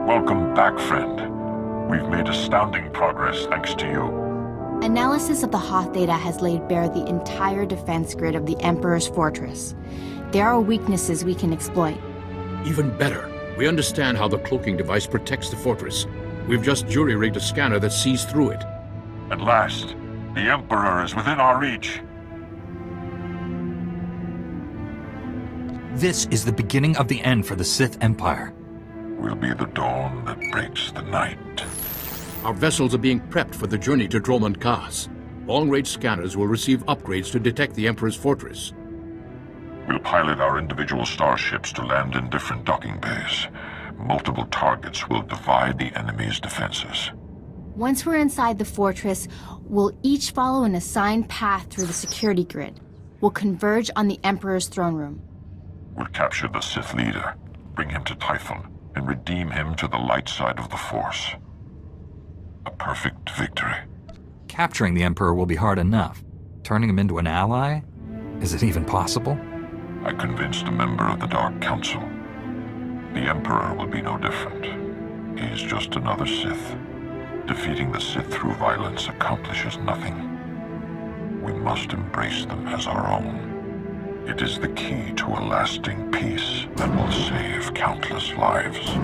Welcome back, friend. We've made astounding progress thanks to you. Analysis of the Hoth data has laid bare the entire defense grid of the Emperor's fortress. There are weaknesses we can exploit. Even better, we understand how the cloaking device protects the fortress. We've just jury-rigged a scanner that sees through it. At last, the Emperor is within our reach. This is the beginning of the end for the Sith Empire. We'll be the dawn that breaks the night. Our vessels are being prepped for the journey to Dromund Kaas. Long-range scanners will receive upgrades to detect the Emperor's fortress. We'll pilot our individual starships to land in different docking bays. Multiple targets will divide the enemy's defenses. Once we're inside the fortress, we'll each follow an assigned path through the security grid. We'll converge on the Emperor's throne room. We'll capture the Sith leader, bring him to Typhon, and redeem him to the light side of the Force. A perfect victory. Capturing the Emperor will be hard enough. Turning him into an ally? Is it even possible? I convinced a member of the Dark Council. The Emperor will be no different. He's just another Sith. Defeating the Sith through violence accomplishes nothing. We must embrace them as our own. It is the key to a lasting peace that will save countless lives.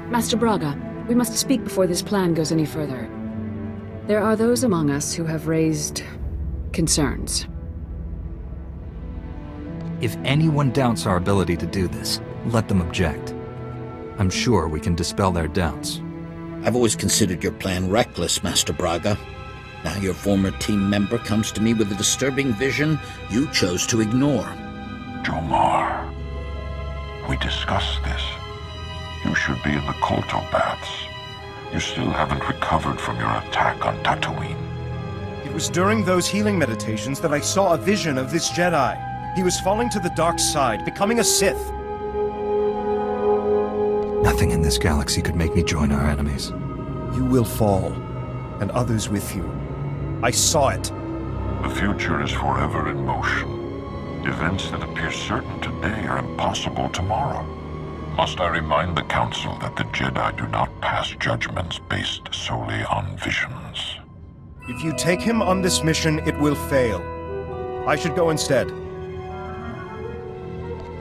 Master Braga, we must speak before this plan goes any further. There are those among us who have raised concerns. If anyone doubts our ability to do this, let them object. I'm sure we can dispel their doubts. I've always considered your plan reckless, Master Braga. Now your former team member comes to me with a disturbing vision you chose to ignore. Jomar, we discussed this. You should be in the Kolto baths. You still haven't recovered from your attack on Tatooine. It was during those healing meditations that I saw a vision of this Jedi. He was falling to the dark side, becoming a Sith. Nothing in this galaxy could make me join our enemies. You will fall, and others with you. I saw it. The future is forever in motion. Events that appear certain today are impossible tomorrow. Must I remind the Council that the Jedi do not pass judgments based solely on visions? If you take him on this mission, it will fail. I should go instead.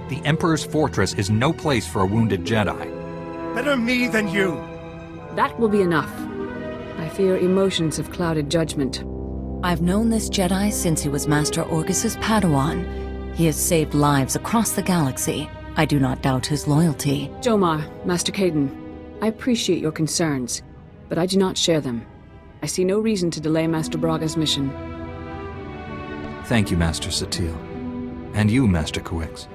The Emperor's fortress is no place for a wounded Jedi. Better me than you! That will be enough. I fear emotions have clouded judgment. I've known this Jedi since he was Master Orgus's Padawan. He has saved lives across the galaxy. I do not doubt his loyalty. Jomar, Master Caden, I appreciate your concerns, but I do not share them. I see no reason to delay Master Braga's mission. Thank you, Master Satele. And you, Master Kawix.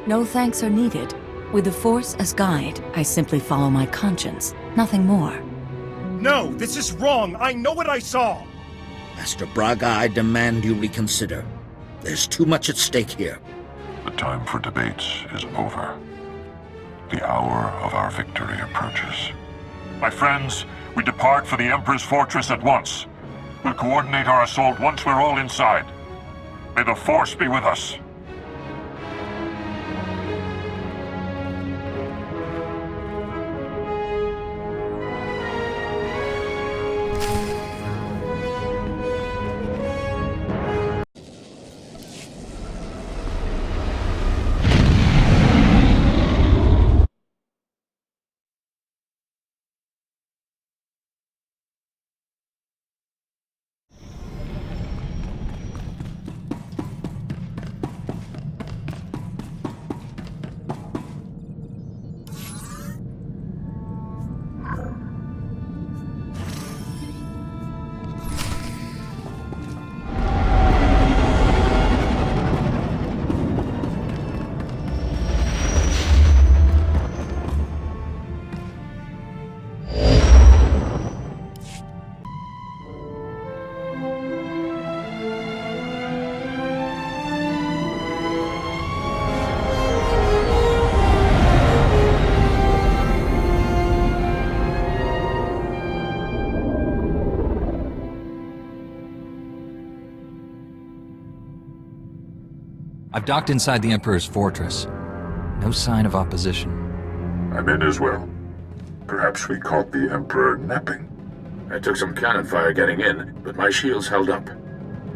No thanks are needed. With the Force as guide, I simply follow my conscience, nothing more. No, this is wrong! I know what I saw! Master Braga, I demand you reconsider. There's too much at stake here. The time for debates is over. The hour of our victory approaches. My friends, we depart for the Emperor's fortress at once. We'll coordinate our assault once we're all inside. May the Force be with us. I've docked inside the Emperor's fortress. No sign of opposition. I'm in as well. Perhaps we caught the Emperor napping. I took some cannon fire getting in, but my shields held up.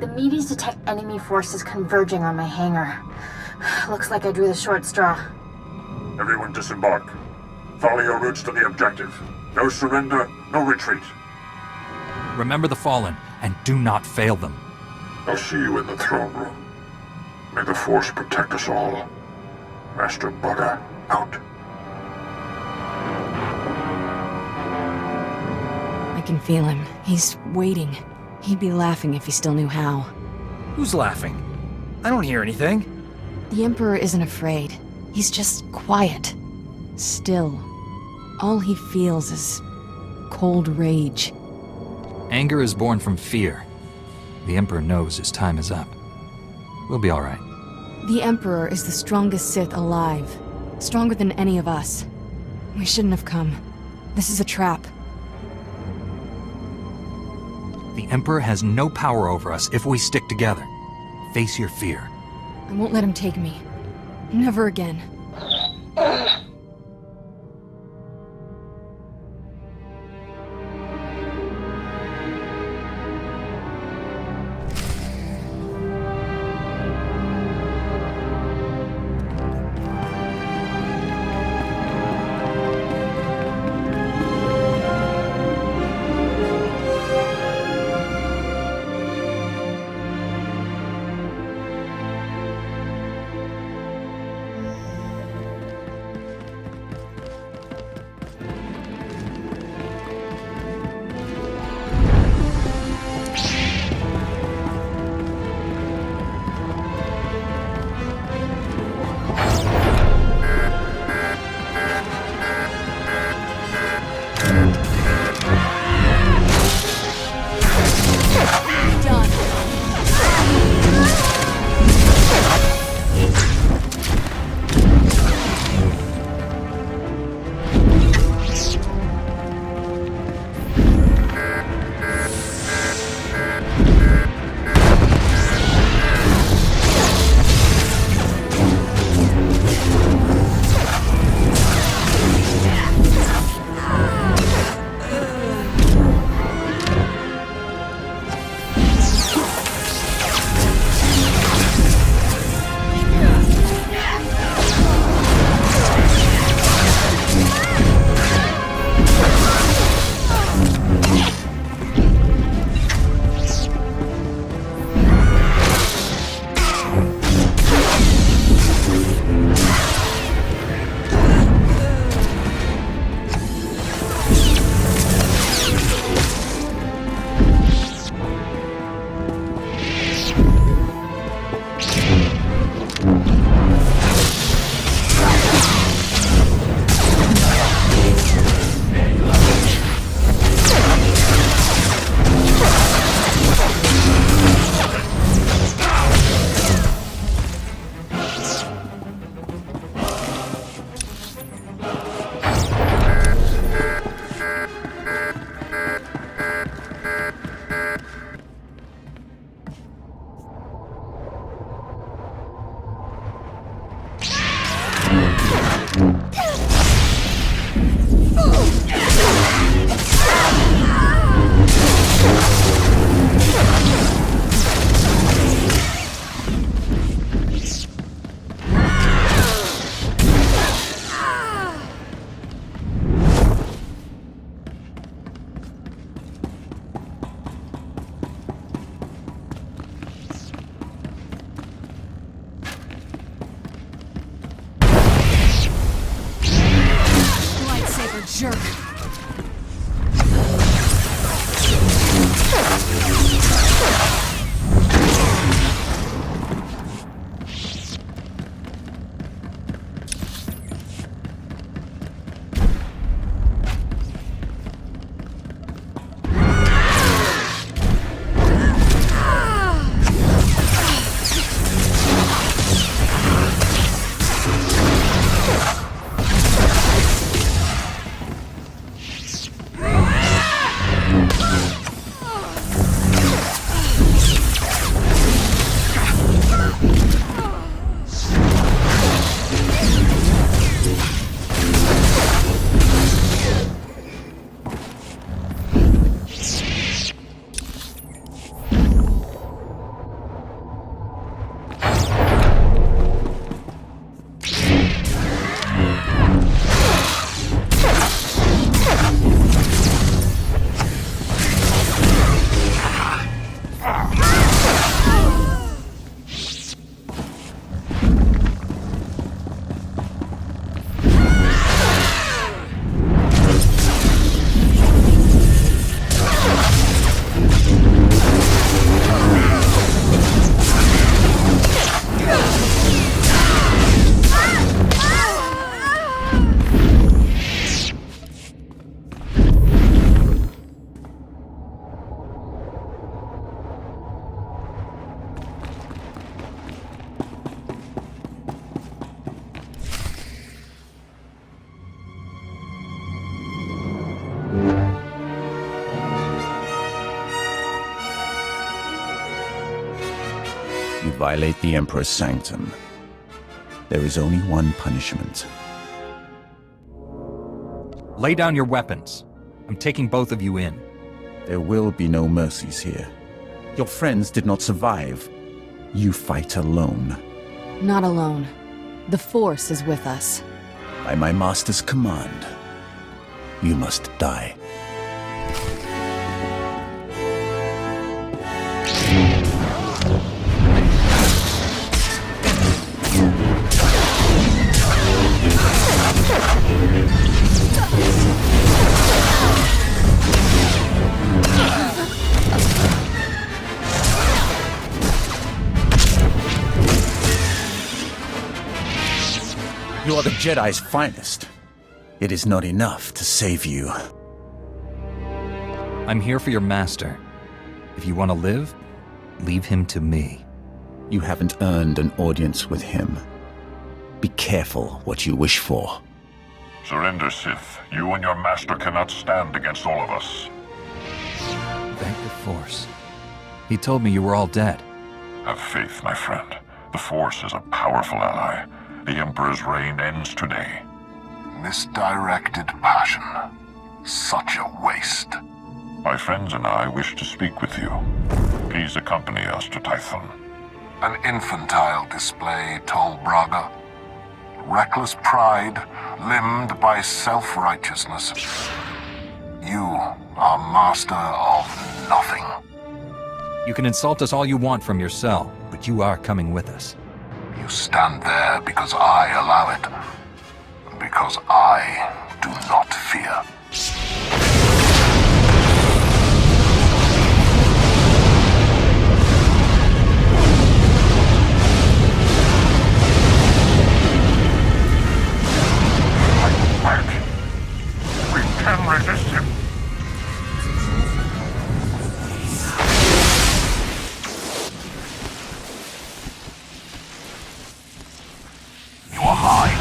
The Medes detect enemy forces converging on my hangar. Looks like I drew the short straw. Everyone disembark. Follow your routes to the objective. No surrender, no retreat. Remember the Fallen, and do not fail them. I'll see you in the throne room. May the Force protect us all. Master Braga, out. I can feel him. He's waiting. He'd be laughing if he still knew how. Who's laughing? I don't hear anything. The Emperor isn't afraid. He's just quiet. Still. All he feels is cold rage. Anger is born from fear. The Emperor knows his time is up. We'll be all right. The Emperor is the strongest Sith alive. Stronger than any of us. We shouldn't have come. This is a trap. The Emperor has no power over us if we stick together. Face your fear. I won't let him take me. Never again. Jerk. violate the Emperor's sanctum, there is only one punishment. Lay down your weapons. I'm taking both of you in. There will be no mercies here. Your friends did not survive. You fight alone. Not alone. The Force is with us. By my master's command, you must die. You are the Jedi's finest. It is not enough to save you. I'm here for your master. If you want to live, leave him to me. You haven't earned an audience with him. Be careful what you wish for. Surrender, Sith. You and your master cannot stand against all of us. Thank the Force. He told me you were all dead. Have faith, my friend. The Force is a powerful ally. The Emperor's reign ends today. Misdirected passion. Such a waste. My friends and I wish to speak with you. Please accompany us to Tython. An infantile display, Tol Braga. Reckless pride, limbed by self-righteousness. You are master of nothing. You can insult us all you want from your cell, but you are coming with us. You stand there because I allow it. Because I do not fear. We can resist him. You are mine.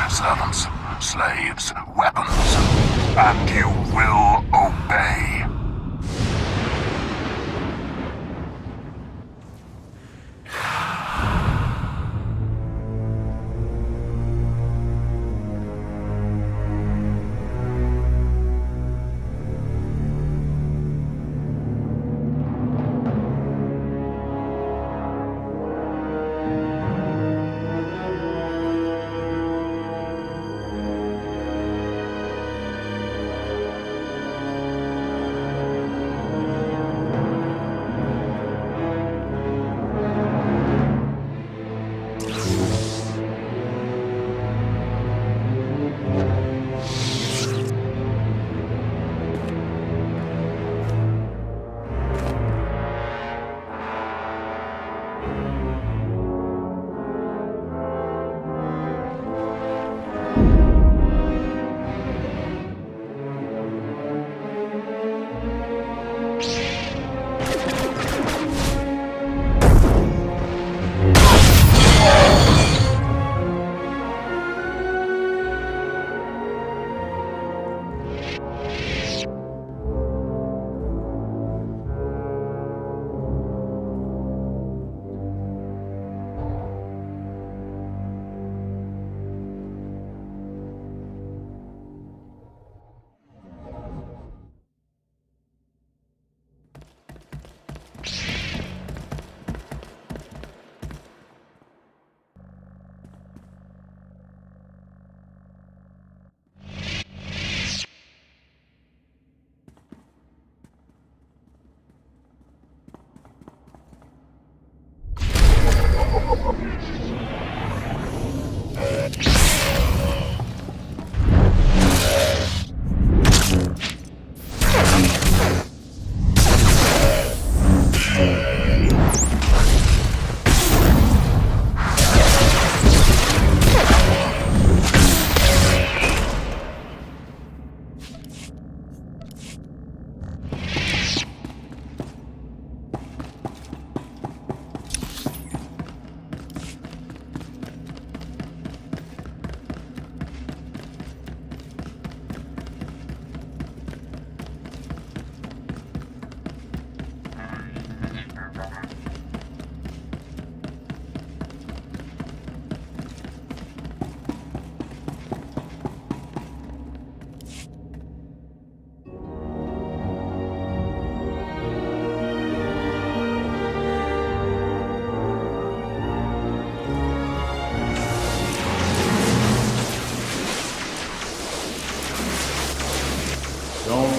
Servants, slaves, weapons. And you will obey.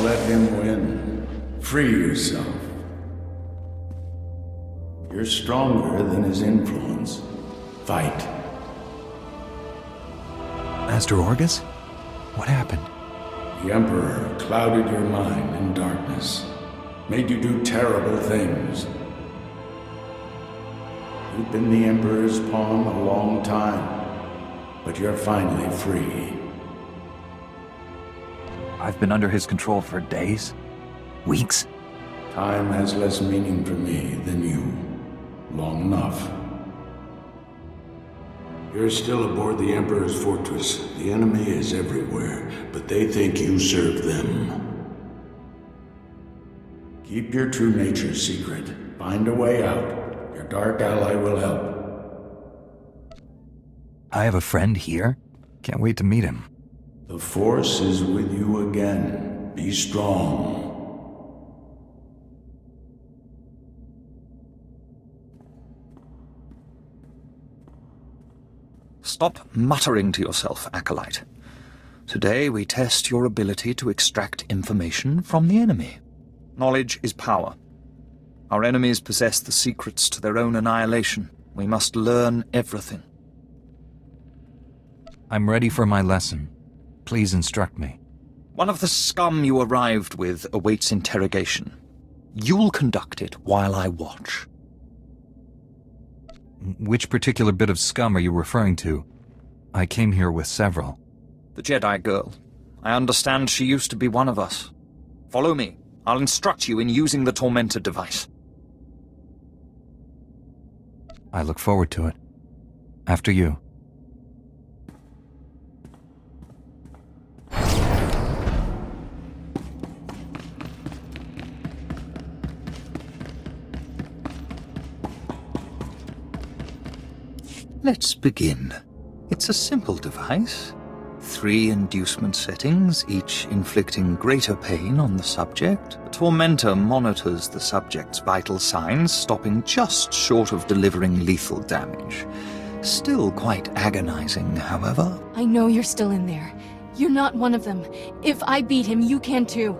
let him win. Free yourself. You're stronger than his influence. Fight. Master Orgus? What happened? The Emperor clouded your mind in darkness, made you do terrible things. You've been the Emperor's pawn a long time, but you're finally free. I've been under his control for days? Weeks? Time has less meaning for me than you. Long enough. You're still aboard the Emperor's fortress. The enemy is everywhere, but they think you serve them. Keep your true nature secret. Find a way out. Your dark ally will help. I have a friend here? Can't wait to meet him. The Force is with you again. Be strong. Stop muttering to yourself, Acolyte. Today we test your ability to extract information from the enemy. Knowledge is power. Our enemies possess the secrets to their own annihilation. We must learn everything. I'm ready for my lesson. Please instruct me. One of the scum you arrived with awaits interrogation. You'll conduct it while I watch. Which particular bit of scum are you referring to? I came here with several. The Jedi girl. I understand she used to be one of us. Follow me. I'll instruct you in using the Tormentor device. I look forward to it. After you. Let's begin. It's a simple device. 3 inducement settings, each inflicting greater pain on the subject. The Tormentor monitors the subject's vital signs, stopping just short of delivering lethal damage. Still quite agonizing, however. I know you're still in there. You're not one of them. If I beat him, you can too.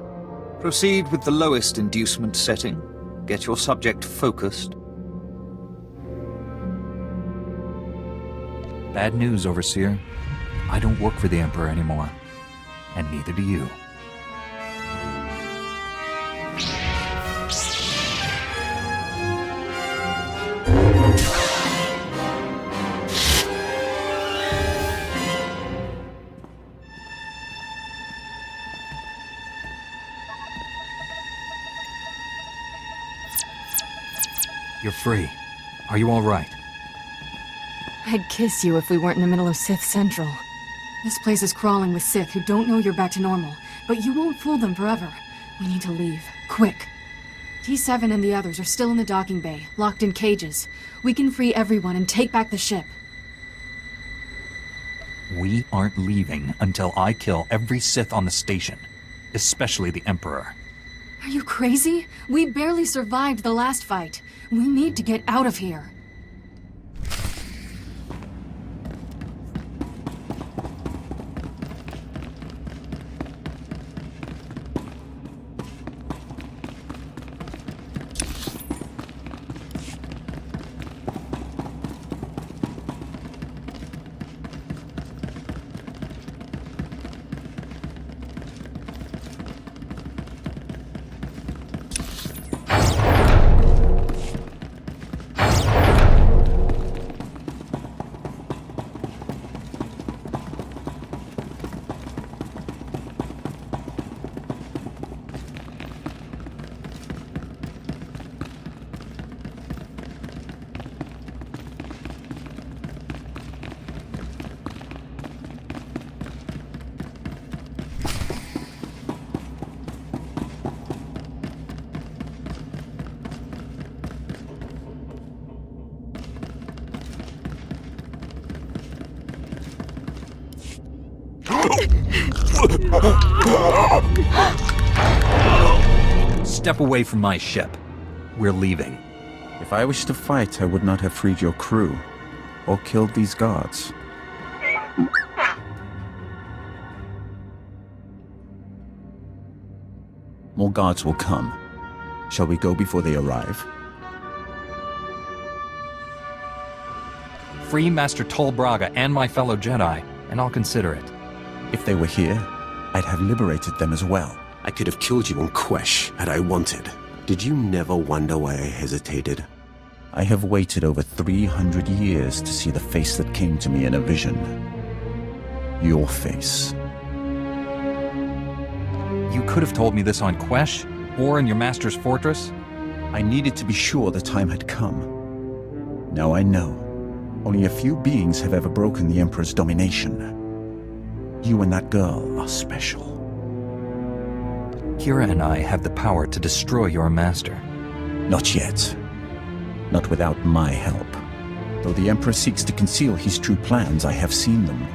Proceed with the lowest inducement setting. Get your subject focused. Bad news, Overseer. I don't work for the Emperor anymore. And neither do you. You're free. Are you all right? I'd kiss you if we weren't in the middle of Sith Central. This place is crawling with Sith who don't know you're back to normal, but you won't fool them forever. We need to leave. Quick. T7 and the others are still in the docking bay, locked in cages. We can free everyone and take back the ship. We aren't leaving until I kill every Sith on the station, especially the Emperor. Are you crazy? We barely survived the last fight. We need to get out of here. Step away from my ship. We're leaving. If I wished to fight, I would not have freed your crew, or killed these guards. More guards will come. Shall we go before they arrive? Free Master Tol Braga and my fellow Jedi, and I'll consider it. If they were here, I'd have liberated them as well. I could have killed you on Quesh had I wanted. Did you never wonder why I hesitated? I have waited over 300 years to see the face that came to me in a vision. Your face. You could have told me this on Quesh, or in your master's fortress. I needed to be sure the time had come. Now I know. Only a few beings have ever broken the Emperor's domination. You and that girl are special. Kira and I have the power to destroy your master. Not yet. Not without my help. Though the Emperor seeks to conceal his true plans, I have seen them.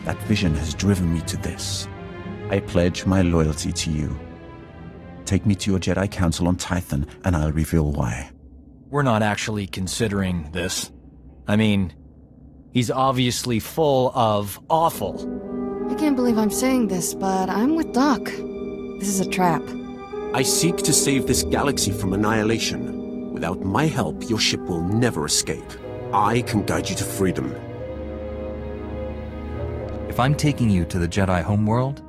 That vision has driven me to this. I pledge my loyalty to you. Take me to your Jedi Council on Tython, and I'll reveal why. We're not actually considering this. I mean, he's obviously full of awful. I can't believe I'm saying this, but I'm with Doc. This is a trap. I seek to save this galaxy from annihilation. Without my help, your ship will never escape. I can guide you to freedom. If I'm taking you to the Jedi homeworld,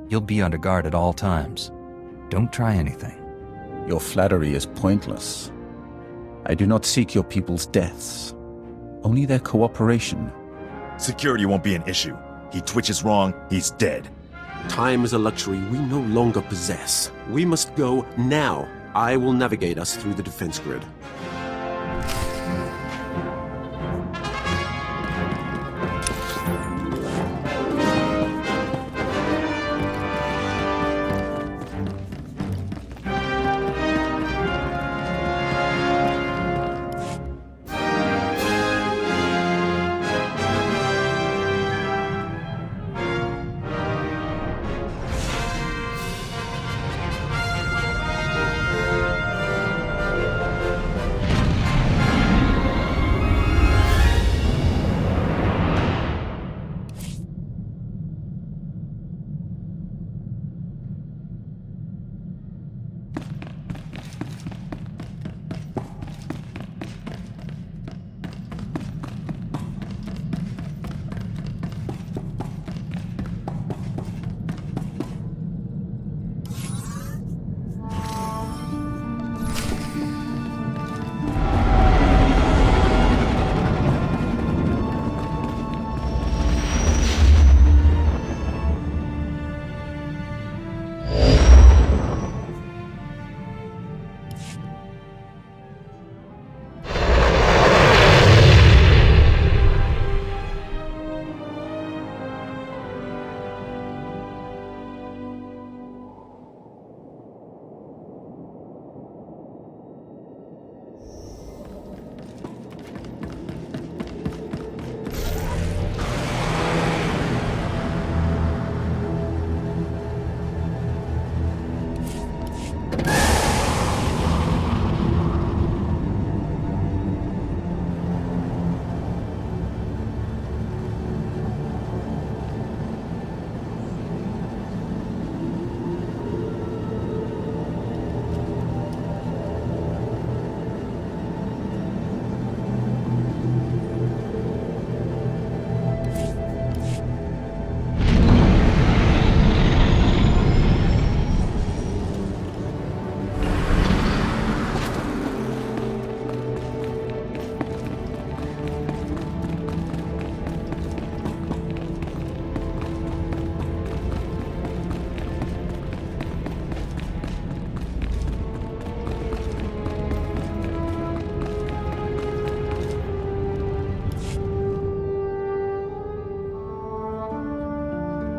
you'll be under guard at all times. Don't try anything. Your flattery is pointless. I do not seek your people's deaths. Only their cooperation. Security won't be an issue. He twitches wrong, he's dead. Time is a luxury we no longer possess. We must go now. I will navigate us through the defense grid.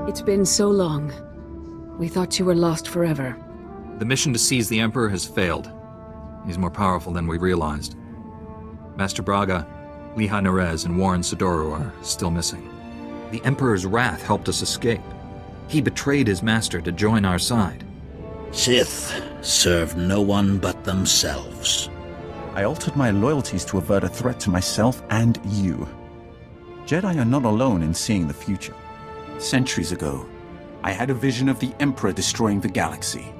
It's been so long. We thought you were lost forever. The mission to seize the Emperor has failed. He's more powerful than we realized. Master Braga, Liha Nerez, and Warren Sodoru are still missing. The Emperor's wrath helped us escape. He betrayed his master to join our side. Sith serve no one but themselves. I altered my loyalties to avert a threat to myself and you. Jedi are not alone in seeing the future. Centuries ago, I had a vision of the Emperor destroying the galaxy.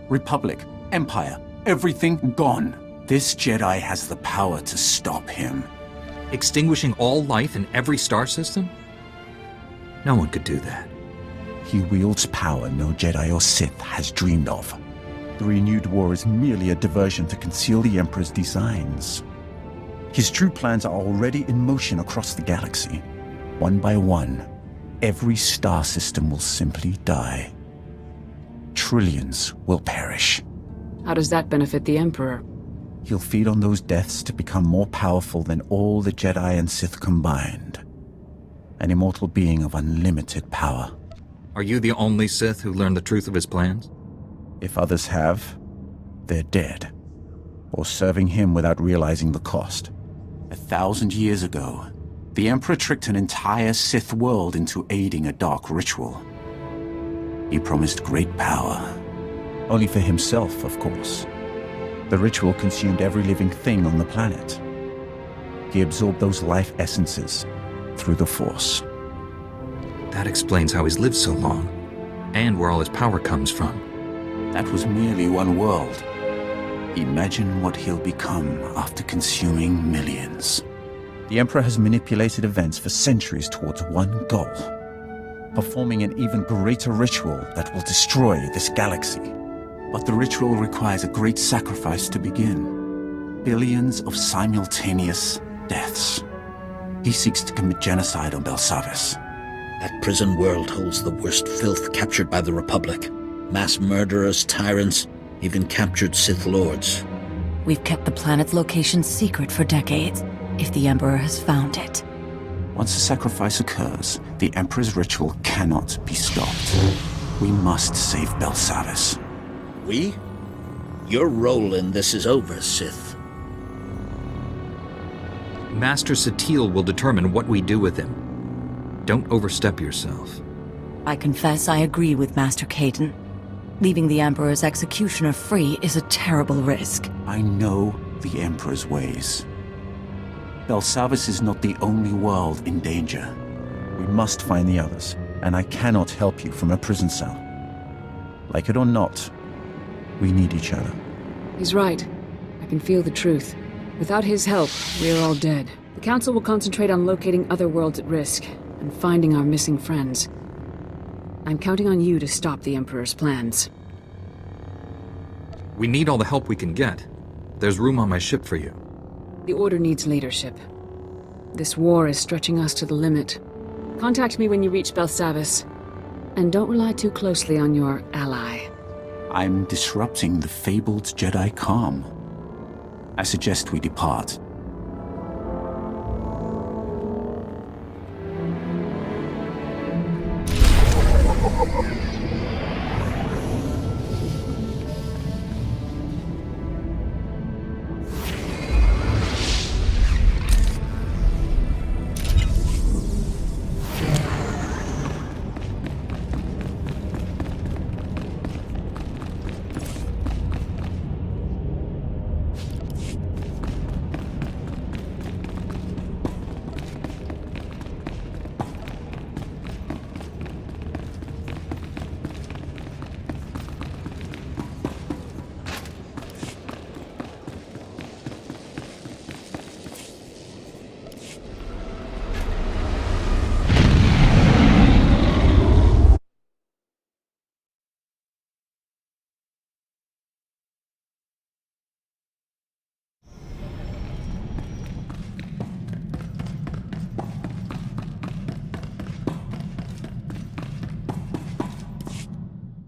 Republic, Empire, everything gone. This Jedi has the power to stop him. Extinguishing all life in every star system? No one could do that. He wields power no Jedi or Sith has dreamed of. The renewed war is merely a diversion to conceal the Emperor's designs. His true plans are already in motion across the galaxy. One by one, every star system will simply die. Trillions will perish. How does that benefit the Emperor? He'll feed on those deaths to become more powerful than all the Jedi and Sith combined. An immortal being of unlimited power. Are you the only Sith who learned the truth of his plans? If others have, they're dead. Or serving him without realizing the cost. 1,000 years ago, the Emperor tricked an entire Sith world into aiding a dark ritual. He promised great power. Only for himself, of course. The ritual consumed every living thing on the planet. He absorbed those life essences through the Force. That explains how he's lived so long, and where all his power comes from. That was merely one world. Imagine what he'll become after consuming millions. The Emperor has manipulated events for centuries towards one goal. Performing an even greater ritual that will destroy this galaxy. But the ritual requires a great sacrifice to begin. Billions of simultaneous deaths. He seeks to commit genocide on Belsavis. That prison world holds the worst filth captured by the Republic. Mass murderers, tyrants, even captured Sith Lords. We've kept the planet's location secret for decades, if the Emperor has found it. Once a sacrifice occurs, the Emperor's ritual cannot be stopped. We must save Belsavis. We? Your role in this is over, Sith. Master Satele will determine what we do with him. Don't overstep yourself. I confess I agree with Master Caden. Leaving the Emperor's executioner free is a terrible risk. I know the Emperor's ways. Belsavis is not the only world in danger. We must find the others, and I cannot help you from a prison cell. Like it or not, we need each other. He's right. I can feel the truth. Without his help, we're all dead. The Council will concentrate on locating other worlds at risk, and finding our missing friends. I'm counting on you to stop the Emperor's plans. We need all the help we can get. There's room on my ship for you. The Order needs leadership. This war is stretching us to the limit. Contact me when you reach Belsavis. And don't rely too closely on your ally. I'm disrupting the fabled Jedi calm. I suggest we depart.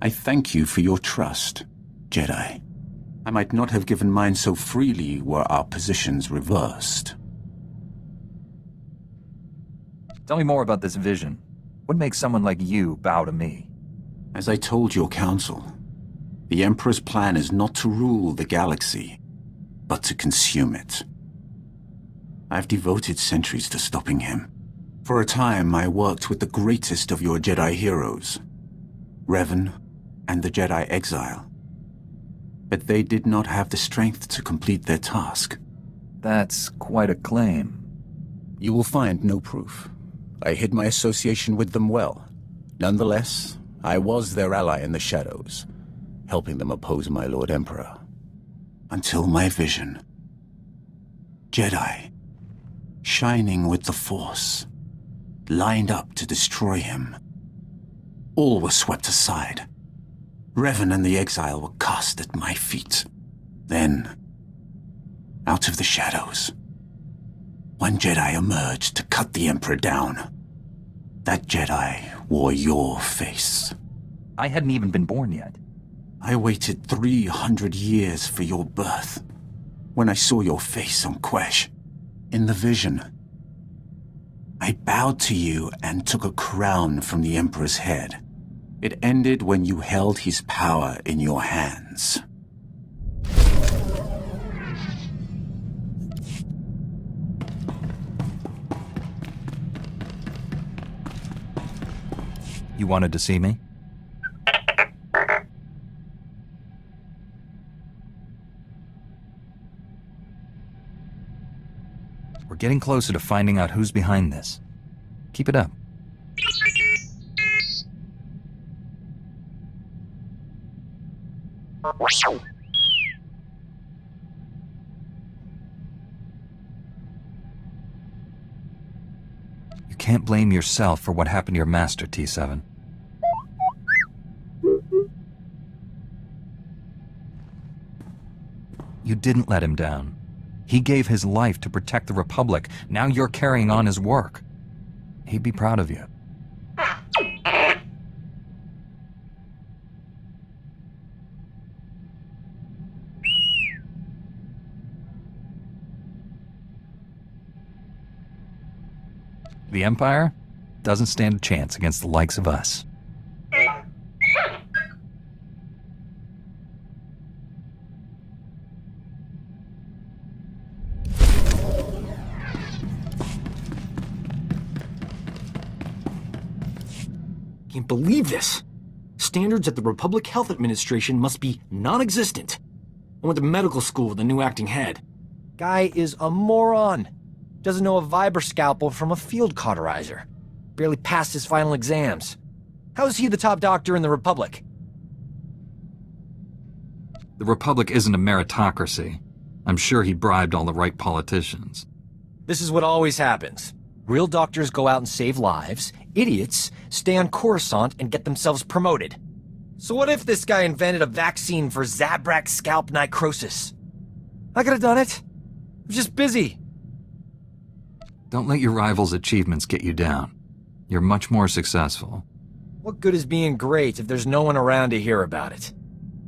I thank you for your trust, Jedi. I might not have given mine so freely were our positions reversed. Tell me more about this vision. What makes someone like you bow to me? As I told your council, the Emperor's plan is not to rule the galaxy, but to consume it. I've devoted centuries to stopping him. For a time, I worked with the greatest of your Jedi heroes, Revan and the Jedi Exile. But they did not have the strength to complete their task. That's quite a claim. You will find no proof. I hid my association with them well. Nonetheless, I was their ally in the shadows. helping them oppose my Lord Emperor. Until my vision. Jedi, shining with the Force, lined up to destroy him. All was swept aside. Revan and the Exile were cast at my feet. Then, out of the shadows, one Jedi emerged to cut the Emperor down. That Jedi wore your face. I hadn't even been born yet. I waited 300 years for your birth. When I saw your face on Quesh, in the vision, I bowed to you and took a crown from the Emperor's head. It ended when you held his power in your hands. You wanted to see me? We're getting closer to finding out who's behind this. Keep it up. You can't blame yourself for what happened to your master, T7. You didn't let him down. He gave his life to protect the Republic. Now you're carrying on his work. He'd be proud of you. The Empire doesn't stand a chance against the likes of us. Can't believe this. Standards at the Republic Health Administration must be non-existent. I went to medical school with a new acting head. Guy is a moron. Doesn't know a Viber scalpel from a field cauterizer. Barely passed his final exams. How is he the top doctor in the Republic? The Republic isn't a meritocracy. I'm sure he bribed all the right politicians. This is what always happens. Real doctors go out and save lives. Idiots stay on Coruscant and get themselves promoted. So what if this guy invented a vaccine for Zabrak scalp necrosis? I could have done it. I was just busy. Don't let your rival's achievements get you down. You're much more successful. What good is being great if there's no one around to hear about it?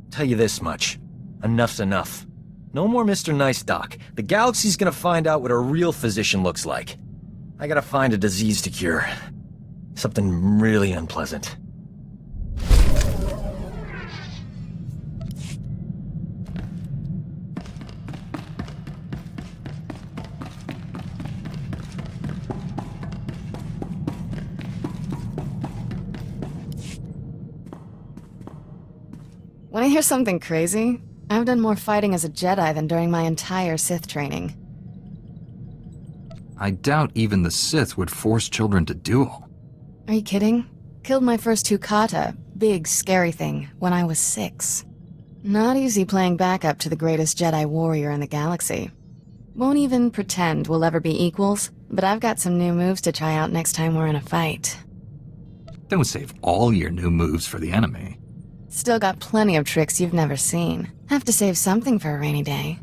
I'll tell you this much. Enough's enough. No more Mr. Nice Doc. The galaxy's gonna find out what a real physician looks like. I gotta find a disease to cure. Something really unpleasant. Want to hear something crazy? I've done more fighting as a Jedi than during my entire Sith training. I doubt even the Sith would force children to duel. Are you kidding? Killed my first 2 kata, big scary thing, when I was 6. Not easy playing backup to the greatest Jedi warrior in the galaxy. Won't even pretend we'll ever be equals, but I've got some new moves to try out next time we're in a fight. Don't save all your new moves for the enemy. Still got plenty of tricks you've never seen. Have to save something for a rainy day.